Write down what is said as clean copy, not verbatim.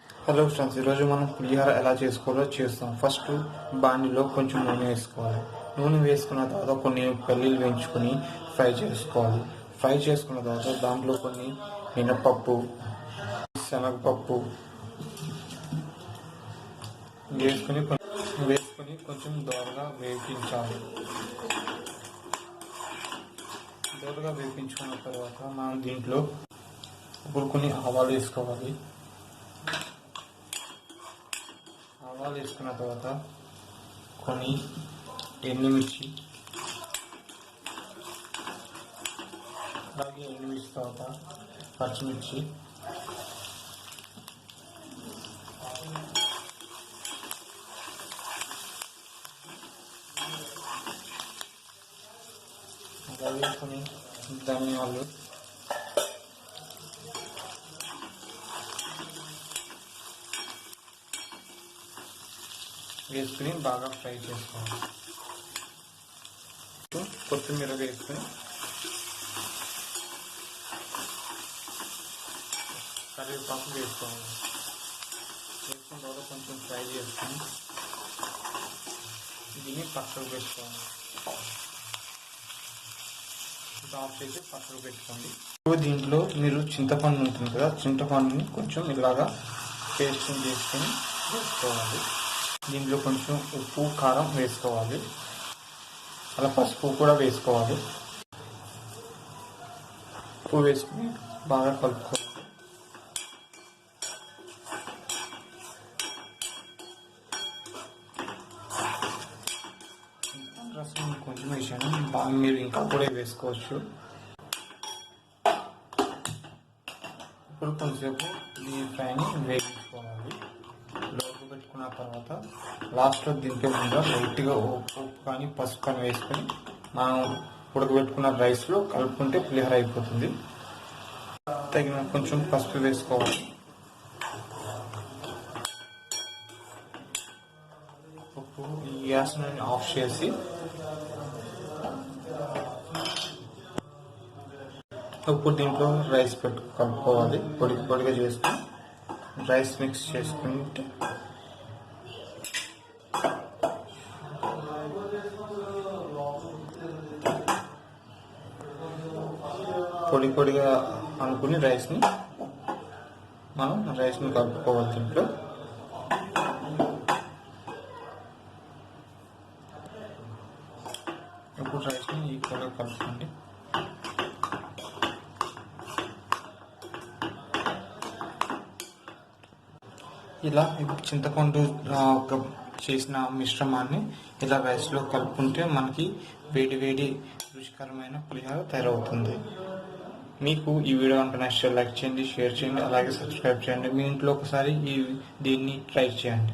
Hello friends, ఈరోజు మనం పులిహోర ఎలా చేసుకోవాలో చేస్తాం. ఫస్ట్ బాండిలో కొంచెం నూనె వేసుకోవాలి. నూనె వేసుకున్న తర్వాత కొన్ని పల్లీలు వేయించుకొని ఫ్రై చేసుకోవాలి. ఫ్రై చేసుకున్న తర్వాత దాంట్లో కొన్ని మినపప్పు, శనగపప్పు వేసుకొని కొంచెం దోరగా వేయించాలి. దోరగా వేయించుకున్న తర్వాత మనం దీంట్లో ఇప్పుడు కొన్ని ఆవాలు వేసుకోవాలి. ఆవాలు వేసుకున్న తర్వాత కొన్ని ఎండుమిర్చి, అలాగే ఎండుమిర్చి తర్వాత పచ్చిమిర్చి, అలాగే కొన్ని ధనియాలు, వేసుకుని బాగా ఫ్రై చేసుకోవాలి. కొత్తిమీర వేసుకుని కరివేపాకు వేసుకోవాలి. వేసుకున్న తర్వాత కొంచెం ఫ్రై చేసుకొని దీన్ని పక్కకు పెట్టుకోవాలి. ఆఫ్ చేసి పక్కకు పెట్టుకోండి. దీంట్లో మీరు చింతపండు ఉంటుంది కదా, చింతపండుని కొంచెం ఇలాగా పేస్ట్ చేసుకొని వేసుకోవాలి. దీంట్లో కొంచెం ఉప్పు, కారం వేసుకోవాలి. అలా పసుపు కూడా వేసుకోవాలి. ఉప్పు వేసుకుని బాగా కలుపుకోవాలి. రసం కొంచెం వేసాను, బాగా మీరు ఇంకా కూడా వేసుకోవచ్చు. ఇప్పుడు కొంచెంసేపు ఈ ఫ్రైని వేయించుకోవాలి. లోపు పెట్టుకున్న తర్వాత లాస్ట్లో దింపే ముందు లైట్గా ఉప్పు కానీ పసుపు కానీ వేసుకొని మనం ఉడకబెట్టుకున్న రైస్లో కలుపుకుంటే పులిహోర అయిపోతుంది. తగిన కొంచెం పసుపు వేసుకోవాలి. ఉప్పు ఈ గ్యాస్ని ఆఫ్ చేసి ఇప్పుడు దీంట్లో రైస్ కలుపుకోవాలి. పొడిగా చేసుకుని రైస్ మిక్స్ చేసుకుంటే పొడిగా అనుకుని రైస్ని కలుపుకోవాలి. దీంట్లో ఇప్పుడు రైస్ని ఈక్వల్గా కలుపుకోండి. ఇలా చింతపండు చేసిన మిశ్రమాన్ని ఇలా రైస్లో కలుపుకుంటే మనకి వేడి రుచికరమైన పులిహోర తయారవుతుంది. మీకు ఈ వీడియో అంటే నచ్చితే లైక్ చేయండి, షేర్ చేయండి, అలాగే సబ్స్క్రైబ్ చేయండి. మీ ఇంట్లో ఒకసారి దీన్ని ట్రై చేయండి.